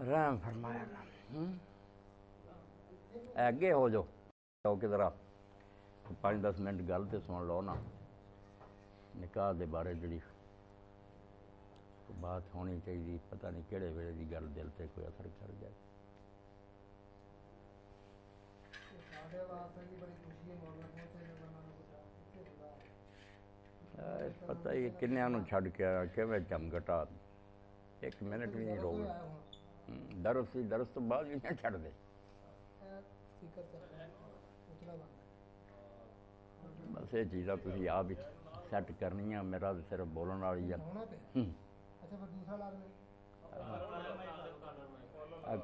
रहम फरमाया। अगे हो जाओ किधर 5-10 मिनट गल तो सुन लो ना। निकाह के बारे जी बात होनी चाहिए, पता नहीं किहड़े वेले की गल दिल से कोई असर कर जाए। पता ही किन्नियां नूं छड्ड के आया किवें झमघटा, 1 मिनट भी नहीं रोक। दरस तो बाद भी नहीं छड्डदे। बस ये चीज़ां तुसीं आप ही सैट करनियां, मेरा तो सिर्फ बोलण वाली है।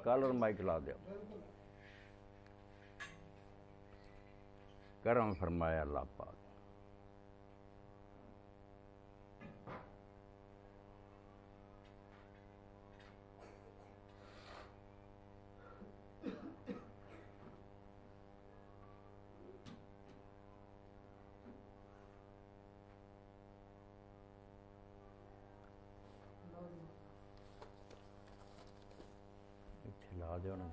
कलर माइक ला दो। करम फरमाया अल्लाह पाक। ला दो ना।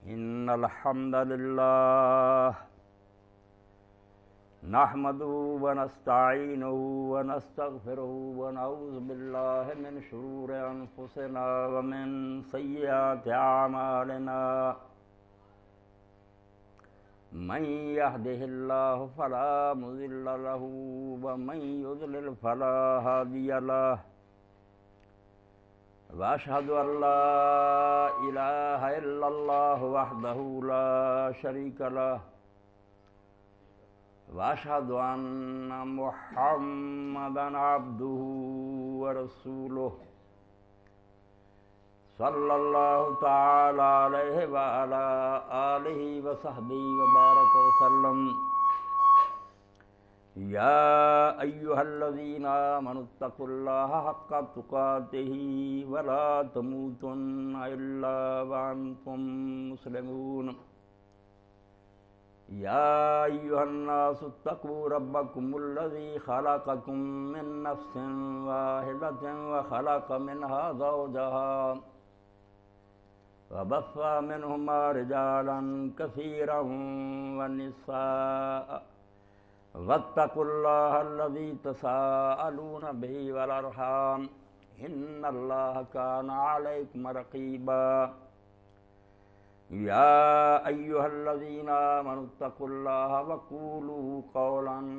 इन्नल हम्दुलिल्लाह नहमदुहु व नस्तईनुहु व नस्तगफिरुहु व नऊज़ु बिल्लाहि मिन शुरूरि अनफुसिना व मिन सय्यिआति अअमालिना। मन यहदिहिल्लाहु फला मुज़िल्ल लहु व मन युज़लिल फला हादिय लहु। वअशहदु अल्ला इलाहा इल्लल्लाह वहदहु ला शरीका लहु वअशहदु अन्ना मुहम्मदन अब्दुहु व रसूलुहु सल्लल्लाहु तआला अलैहि व अला आलिहि व सहबिहि व बारक वसल्लम। या अय्युहल्लज़ीना आमनुत्तकुल्लाह हक्का तुकातिही व ला तमूतुन्ना इल्ला व अंतुम मुस्लिमून। या अय्युहन्नासुत्तकू रब्बकुमुल्लज़ी खलक़कुम मिन नफ्सिन वाहिदतिन व खलक़ मिनहा ज़ौजहा व बस्सा मिनहुमा रिजालन कसीरन व निस्साअ वत्तकुल्लाह अल्लज़ी तसाअलून बिही वल अरहाम इन्नल्लाह काना अलैकुम रक़ीबा। या अय्युहल्लज़ीना आमनुत्तकुल्लाह वक़ूलू क़ौलन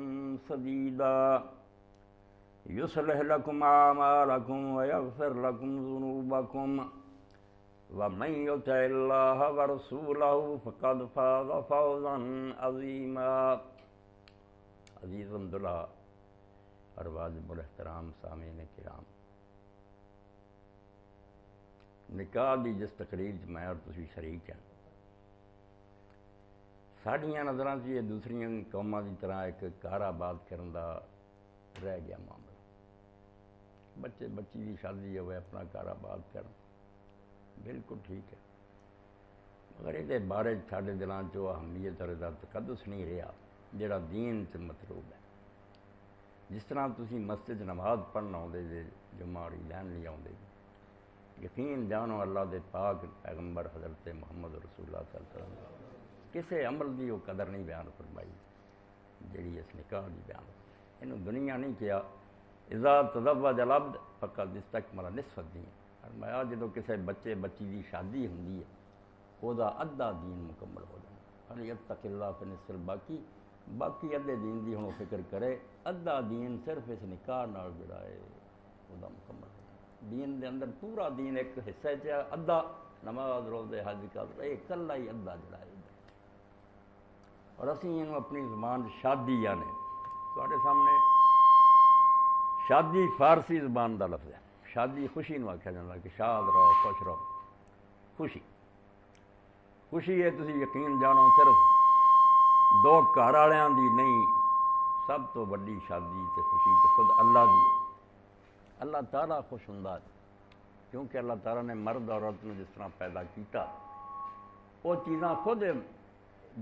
सदीदा युस्लिह लकुम आमालकुम व यग़फ़िर लकुम ज़ुनूबकुम व मन युतिइल्लाह व रसूलहु फ़क़द फ़ाज़ फ़ौज़न अज़ीमा। अज़ीज़ दुल्हा और वाजिबुल एहतराम सामीन किराम, निकाह की जिस तकरीर मैं और तुसीं शरीक हैं, साड़ियाँ नज़रां से ये दूसरियां कौमां की तरह एक काराबाद करने का रह गया मामला। बच्चे बच्ची की शादी हो अपना काराबाद कर, बिल्कुल ठीक है, मगर ये बारे साढ़े दिलों चो अहमियत और इसका तकद्दुस नहीं रहा जिहड़ा दीन च मतलूब है। जिस तरह तुसीं मस्जिद नमाज पढ़न आउंदे जे, जुमाड़ी लैन नहीं आउंदे, यकीन जानो अल्लाह के पाक पैगंबर हज़रत मुहम्मद रसूलुल्लाह सल्लल्लाहु अलैहि वसल्लम किसी अमल की वो कदर नहीं बयान फरमाई जिहड़ी इस निकाह की बयान। इन्हूं दुनिया नहीं किया इज़ा तज़व्वज अल अब्द फ़क़द इस्तकमल निस्फ़ दीन। फरमाया जो किसी बच्चे बच्ची की शादी होंदी है वह अद्धा दीन मुकम्मल हो जाता। फलियत्तक़िल्लाह फ़ी निस्फ़िल बाकी, बाकी अद्धे दीन की हुण फिक्र करे, अद्धा दीन सिर्फ इस निकाह नाल जिहड़ा है वह मुकम्मल हो। दीन के अंदर पूरा दीन एक हिस्से च अद्धा नमाज रोज़े हज का कल्ला ही अद्धा जिहड़ा है। और असीं इहनूं अपनी ज़बान शादी आने तुहाडे सामने शादी फारसी ज़बान का लफ्ज़ है। शादी खुशी नूं आख्या जांदा कि शाद रहो खुश रहो, खुशी। खुशी है तुसीं यकीन जानो सिर्फ दो घर वालियां दी नहीं, सब तो वड्डी शादी ते खुशी तो खुद अल्लाह दी। अल्लाह ताला खुश हुंदा है क्योंकि अल्लाह ताला ने मर्द औरत में जिस तरह पैदा किया वो चीज़ां खुद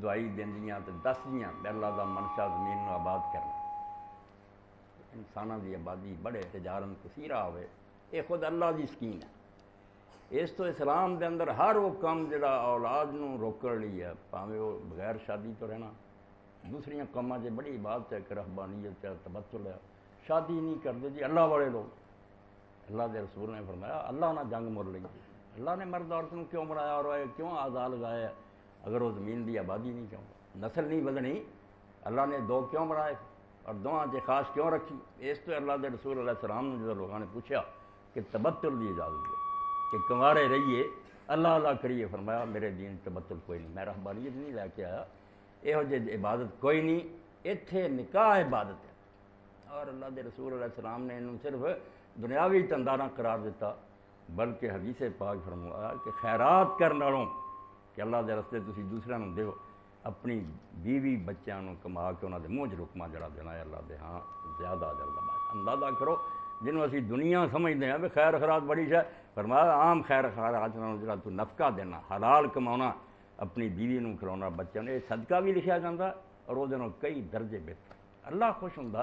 दुआई देंदियां ते दसदियां अल्लाह का मनशा जमीन को आबाद करना, इंसानों की आबादी बढ़े, तजारत कसीरा होवे, ये खुद अल्लाह की स्कीम है। इस तो इस्लाम के अंदर हर वो काम जो औलाद नूं रोकण लई है, भावें वो बगैर शादी तो रहना, दूसरिया कामों से बड़ी बात है कि रहबानियत है, तबत्तुल है, शादी नहीं करते जी अल्लाह वाले लोग। अल्लाह के रसूल ने फरमाया अल्लाह ना जंग मुर ली, अल्लाह ने मर्द औरत को क्यों बनाया और क्यों आज़ाद लगाया अगर वो ज़मीन की आबादी नहीं चाहता, नस्ल नहीं बदनी, अल्लाह ने दो क्यों बनाए और दोवां से खास क्यों रखी। इस तो अल्लाह के रसूल अलैहिस्सलाम ने जो लोगों ने पूछा कि तबत्तुल की इजाज़त है कि कुंवारे रहिए अल्लाह अल्लाह करिए, फरमाया मेरे दीन तबत्तुल कोई नहीं, मैं रहबानियत नहीं लैके आया, यहो जी इबादत कोई नहीं, इत्थे निकाह इबादत है। और अल्लाह के रसूल अलैहिस्सलाम ने इन्हूं सिर्फ दुनियावी धंधा ना करार दिता, बल्कि हदीस पाक फरमाया कि खैरात करने वालों कि अल्लाह के रस्ते तुसीं दूसरों को दो, अपनी बीवी बच्चों को कमा के उन्होंने मूँह च रुकमा जड़ा देना है अल्लाह के हाँ ज़्यादा जल्द अंदाज़ा करो जिन्होंने असी दुनिया समझते हैं भी खैर खरात बड़ी शै, फरमाया आम खैर खरात जो तू नफका देना, हलाल कमाना, अपनी बीवी को खिलाना, बच्चों ने सदका भी लिखा जाता और वो कई दर्जे बेहतर। अल्लाह खुश होंदा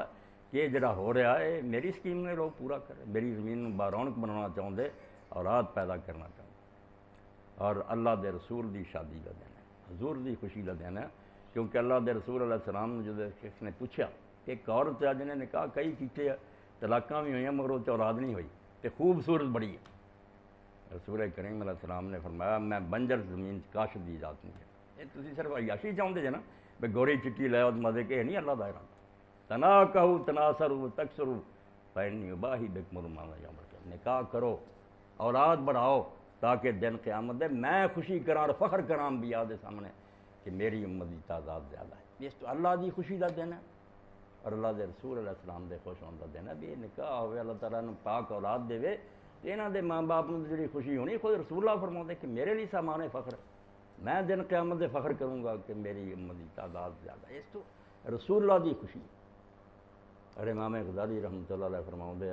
कि जो हो रहा है मेरी स्कीम ने लोग पूरा करें, मेरी ज़मीन बारौनक बनाना चाहते, औलाद पैदा करना चाहते। और अल्लाह के रसूल की शादी का दिन है, हजूर की खुशी का दिन है, क्योंकि अल्लाह के रसूल अलैहिस्सलाम ने जो किसी ने पूछा कि एक औरत है जिन्हें निकाह कई किए, तलाक़ां भी हुई मगर वो औलाद नहीं हुई तो खूबसूरत बड़ी है, रसूल करीम अलैहिस्सलाम ने फरमाया मैं बंजर ज़मीन काश की इजाज़त नहीं है। ये तुसीं सिर्फ अयाशी चाहते जे ना भी गोरी चिट्टी लै मजे के नहीं अल्लाह का इरादा। तना कहू तनासरू तकसरू पैनी बाही बेकमुरमा निकाह करो, औलाद बढ़ाओ ताकि दिन क़यामत दे मैं खुशी करा और फ़ख्र करा अंबिया दे सामने कि मेरी उम्मत की तादाद ज़्यादा है। इस तो अल्लाह की खुशी का दिन है और अल्लाह के रसूल अलैहिस्सलाम के खुश होने का दिन है भी ये निकाह हो, अल्लाह ताला नूं पाक औलाद देवे, इन्हां दे माँ बाप नूं जी खुशी होनी। खुद रसूलुल्लाह फरमाते कि मेरे लिए सामान फ़ख्र, मैं दिन क़यामत दे फ़ख्र करूँगा कि मेरी उम्मत की तादाद ज़्यादा है। इस तो रसूलुल्लाह की खुशी। अरे इमाम गज़ाली रहमतुल्लाह अलैह फरमाते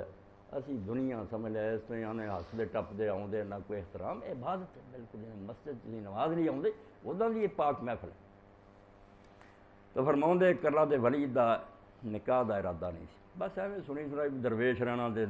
असी दुनिया समझ लिया इस तरह आने हसदे टपदे आउंदे ना कोई एहतराम, इबादत है बिल्कुल, मस्जिद की नमाज नहीं आउंदे उदा भी ये पाक महफिल है। तो फरमाते करला दे वली दा निकाह का इरादा नहीं सी, बस एवं सुनी सुनाई दरवेश रहना दे